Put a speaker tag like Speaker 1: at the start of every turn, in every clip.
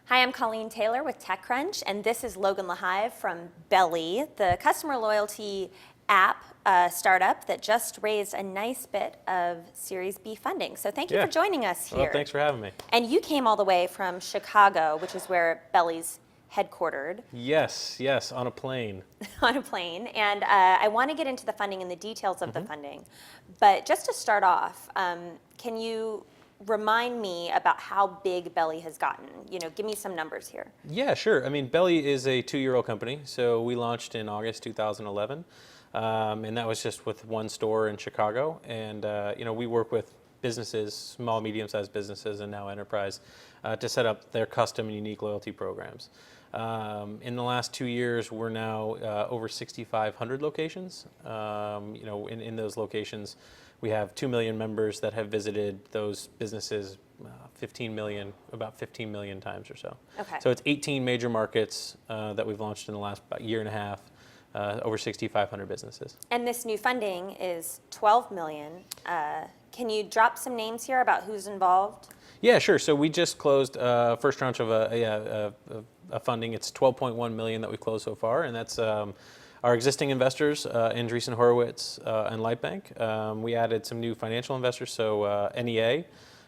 Speaker 1: Hi, I'm Colleen Taylor with TechCrunch, and this is Logan LaHive from Belly, the customer loyalty app startup that just raised a nice bit of Series B funding. So thank you for joining us here.
Speaker 2: Well, thanks for having me.
Speaker 1: And you came all the way from Chicago, which is where Belly's headquartered.
Speaker 2: Yes, on a plane.
Speaker 1: On a plane. And I want to get into the funding and the details of the funding. But just to start off, can you remind me about how big Belly has gotten? Give me some numbers here.
Speaker 2: Yeah, sure. I mean, Belly is a 2-year-old company. So we launched in August 2011. And that was just with one store in Chicago. And, we work with businesses, small, medium-sized businesses, and now enterprise, to set up their custom and unique loyalty programs. In the last 2 years, we're now over 6,500 locations. In those locations, we have 2 million members that have visited those businesses about 15 million times or so.
Speaker 1: Okay.
Speaker 2: So it's 18 major markets that we've launched in the last about year and a half, over 6,500 businesses.
Speaker 1: And this new funding is 12 million. Can you drop some names here about who's involved?
Speaker 2: Yeah, sure. So we just closed first tranche of a funding. It's 12.1 million that we closed so far, and that's our existing investors, Andreessen Horowitz and Lightbank. We added some new financial investors, so NEA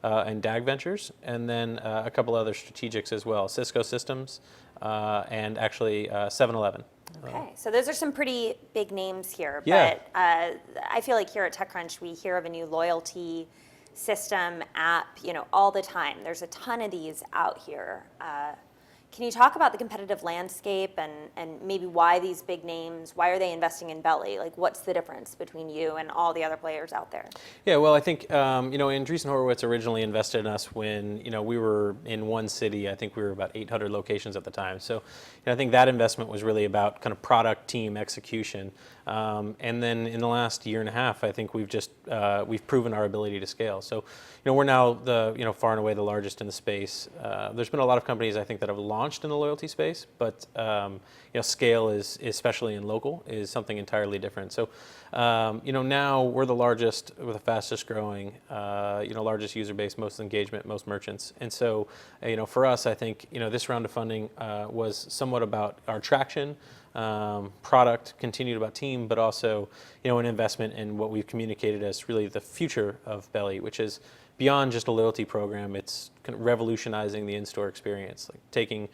Speaker 2: and DAG Ventures, and then a couple other strategics as well, Cisco Systems and actually 7-Eleven.
Speaker 1: Okay, so those are some pretty big names here.
Speaker 2: Yeah.
Speaker 1: But I feel like here at TechCrunch, we hear of a new loyalty system app, all the time. There's a ton of these out here. Can you talk about the competitive landscape and maybe why these big names, why are they investing in Belly? Like, what's the difference between you and all the other players out there?
Speaker 2: Yeah, well, I think, Andreessen Horowitz originally invested in us when, we were in one city. I think we were about 800 locations at the time. So I think that investment was really about kind of product team execution. And then in the last year and a half, I think we've proven our ability to scale. So, we're now far and away the largest in the space. There's been a lot of companies, I think, that have launched in the loyalty space, but scale is, especially in local, is something entirely different. So, now we're the largest, we're the fastest growing, largest user base, most engagement, most merchants. And so, for us, I think, this round of funding was somewhat about our traction, product, continued about team, but also, an investment in what we've communicated as really the future of Belly, which is beyond just a loyalty program. It's kind of revolutionizing the in-store experience, like taking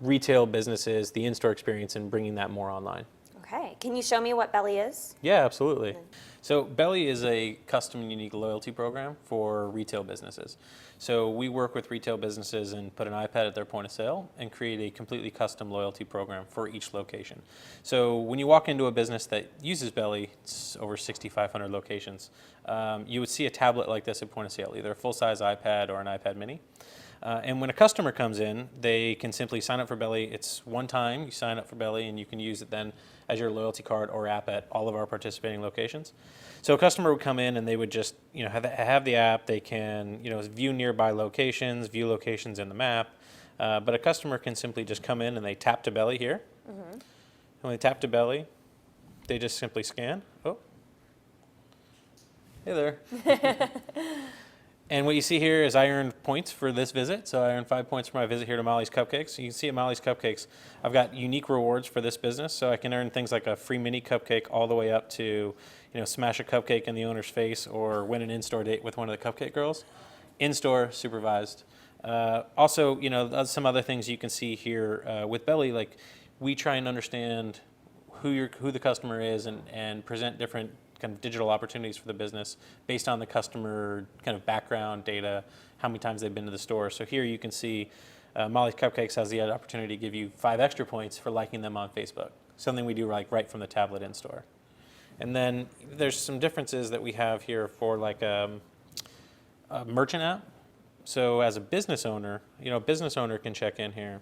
Speaker 2: retail businesses, the in-store experience, and bringing that more online.
Speaker 1: Okay, can you show me what Belly is?
Speaker 2: Yeah, absolutely. So Belly is a custom and unique loyalty program for retail businesses. So we work with retail businesses and put an iPad at their point of sale and create a completely custom loyalty program for each location. So when you walk into a business that uses Belly, it's over 6,500 locations, you would see a tablet like this at point of sale, either a full-size iPad or an iPad mini. And when a customer comes in, they can simply sign up for Belly. It's one time, you sign up for Belly, and you can use it then as your loyalty card or app at all of our participating locations. So a customer would come in and they would just have the app. They can view nearby locations, view locations in the map. But a customer can simply just come in and they tap to Belly here. Mm-hmm. And when they tap to Belly, they just simply scan. Oh, hey there. And what you see here is I earned points for this visit. So I earned 5 points for my visit here to Molly's Cupcakes. So you can see at Molly's Cupcakes, I've got unique rewards for this business. So I can earn things like a free mini cupcake all the way up to, smash a cupcake in the owner's face or win an in-store date with one of the cupcake girls. In-store, supervised. Also, some other things you can see here with Belly, like we try and understand who the customer is and present different kind of digital opportunities for the business based on the customer kind of background data, how many times they've been to the store. So here you can see Molly's Cupcakes has the opportunity to give you 5 extra points for liking them on Facebook, something we do right from the tablet in store. And then there's some differences that we have here for like a merchant app. So as a business owner, a business owner can check in here.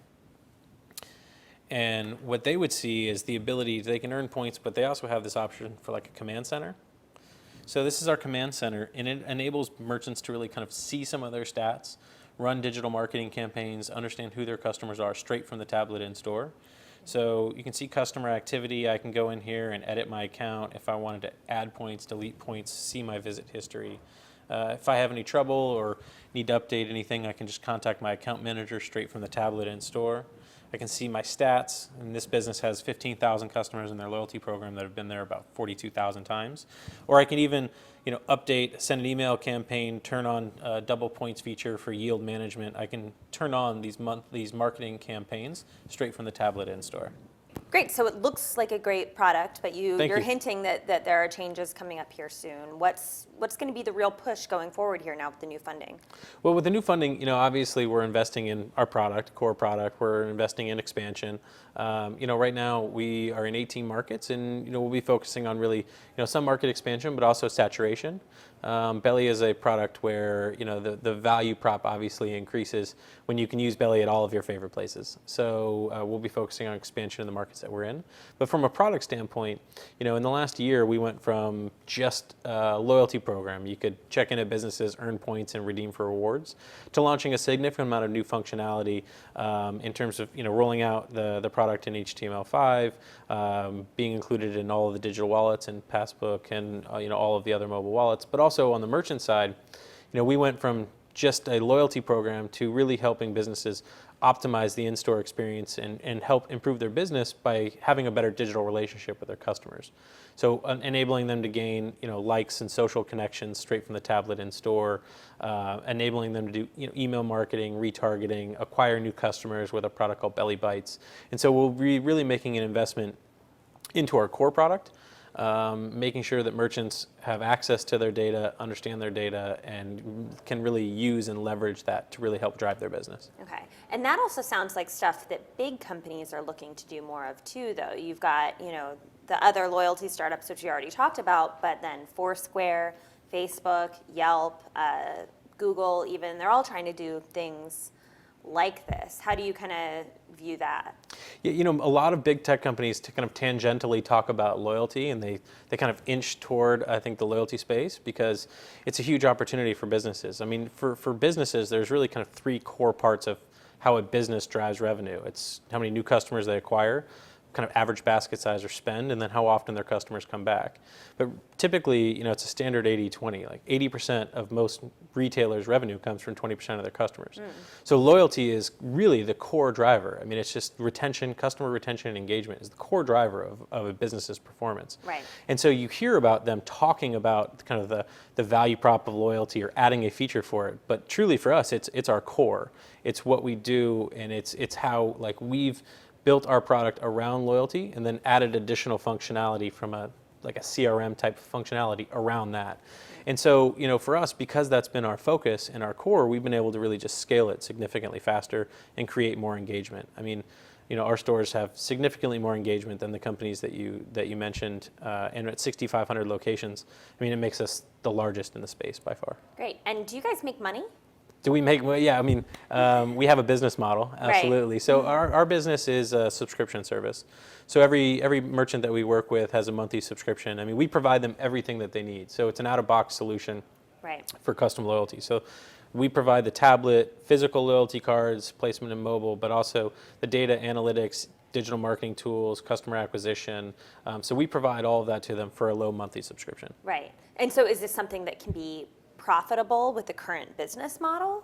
Speaker 2: And what they would see is the ability, they can earn points, but they also have this option for like a command center. So this is our command center, and it enables merchants to really kind of see some of their stats, run digital marketing campaigns, understand who their customers are straight from the tablet in store. So you can see customer activity. I can go in here and edit my account if I wanted to add points, delete points, see my visit history. If I have any trouble or need to update anything, I can just contact my account manager straight from the tablet in store. I can see my stats, and this business has 15,000 customers in their loyalty program that have been there about 42,000 times. Or I can even, update, send an email campaign, turn on a double points feature for yield management. I can turn on these marketing campaigns straight from the tablet in store.
Speaker 1: Great. So it looks like a great product, but you're
Speaker 2: you.
Speaker 1: hinting that there are changes coming up here soon. What's going to be the real push going forward here now with the new funding?
Speaker 2: Well, with the new funding, obviously we're investing in our product, core product. We're investing in expansion. Right now we are in 18 markets, and we'll be focusing on really, some market expansion, but also saturation. Belly is a product where the value prop obviously increases when you can use Belly at all of your favorite places. So we'll be focusing on expansion in the markets that we're in. But from a product standpoint, in the last year we went from just a loyalty program. You could check in at businesses, earn points, and redeem for rewards, to launching a significant amount of new functionality in terms of rolling out the product in HTML5, being included in all of the digital wallets and Passbook and all of the other mobile wallets. But also on the merchant side, we went from just a loyalty program to really helping businesses optimize the in-store experience and help improve their business by having a better digital relationship with their customers. So enabling them to gain likes and social connections straight from the tablet in store, enabling them to do email marketing, retargeting, acquire new customers with a product called Belly Bites. And so we'll be really making an investment into our core product, making sure that merchants have access to their data, understand their data, and can really use and leverage that to really help drive their business.
Speaker 1: Okay. And that also sounds like stuff that big companies are looking to do more of too, though. You've got, the other loyalty startups, which you already talked about, but then Foursquare, Facebook, Yelp, Google even, they're all trying to do things like this. How do you kind of view that?
Speaker 2: Yeah, a lot of big tech companies to kind of tangentially talk about loyalty, and they kind of inch toward, I think, the loyalty space because it's a huge opportunity for businesses. I mean, for businesses, there's really kind of three core parts of how a business drives revenue. It's how many new customers they acquire, kind of average basket size or spend, and then how often their customers come back. But typically, it's a standard 80-20. Like 80% of most retailers' revenue comes from 20% of their customers. So loyalty is really the core driver. I mean, it's just retention, customer retention and engagement is the core driver of a business's performance.
Speaker 1: Right.
Speaker 2: And so you hear about them talking about kind of the value prop of loyalty or adding a feature for it. But truly for us, it's our core. It's what we do, and it's how we've built our product around loyalty and then added additional functionality from a CRM type of functionality around that. And so, for us, because that's been our focus and our core, we've been able to really just scale it significantly faster and create more engagement. I mean, our stores have significantly more engagement than the companies that you mentioned, and at 6,500 locations, I mean, it makes us the largest in the space by far.
Speaker 1: Great. And do you guys make money?
Speaker 2: Do we make? Well, yeah, I mean, we have a business model, absolutely.
Speaker 1: Right.
Speaker 2: So our business is a subscription service. So every merchant that we work with has a monthly subscription. I mean, we provide them everything that they need. So it's an out-of-box solution for custom loyalty. So we provide the tablet, physical loyalty cards, placement in mobile, but also the data analytics, digital marketing tools, customer acquisition. So we provide all of that to them for a low monthly subscription.
Speaker 1: Right. And so is this something that can be profitable with the current business model?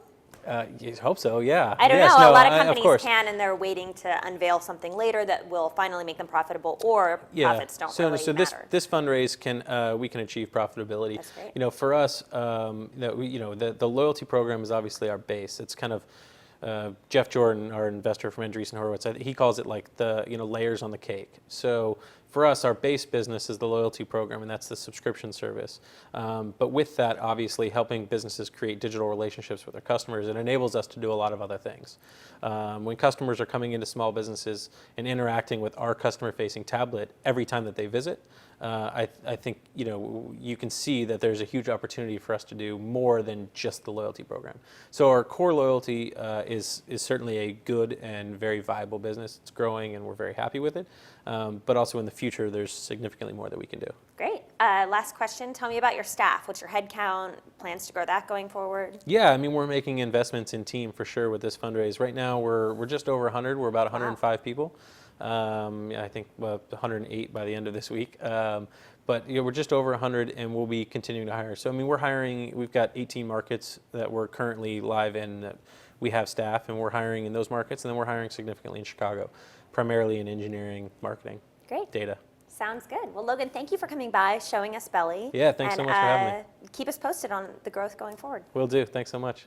Speaker 2: You hope so, yeah.
Speaker 1: I don't
Speaker 2: yes,
Speaker 1: know.
Speaker 2: No,
Speaker 1: a lot of companies
Speaker 2: course.
Speaker 1: can, and they're waiting to unveil something later that will finally make them profitable, or profits don't really
Speaker 2: so
Speaker 1: matter.
Speaker 2: this fundraise we can achieve profitability.
Speaker 1: That's great.
Speaker 2: For us, the loyalty program is obviously our base. It's kind of Jeff Jordan, our investor from Andreessen Horowitz, he calls it like the layers on the cake. So for us, our base business is the loyalty program, and that's the subscription service. But with that, obviously, helping businesses create digital relationships with their customers, it enables us to do a lot of other things. When customers are coming into small businesses and interacting with our customer-facing tablet every time that they visit, I think you can see that there's a huge opportunity for us to do more than just the loyalty program. So our core loyalty is certainly a good and very viable business. It's growing, and we're very happy with it. But also in the future, there's significantly more that we can do.
Speaker 1: Great. Last question. Tell me about your staff. What's your head count? Plans to grow that going forward?
Speaker 2: Yeah, I mean, we're making investments in team for sure with this fundraise. Right now, we're just over 100. We're about 105 people. I think 108 by the end of this week. But we're just over 100, and we'll be continuing to hire. So I mean, we're hiring. We've got 18 markets that we're currently live in that we have staff, and we're hiring in those markets, and then we're hiring significantly in Chicago, primarily in engineering, marketing,
Speaker 1: Great.
Speaker 2: data.
Speaker 1: Sounds good. Well, Logan, thank you for coming by, showing us Belly.
Speaker 2: Yeah, thanks so much for having me.
Speaker 1: Keep us posted on the growth going forward.
Speaker 2: Will do. Thanks so much.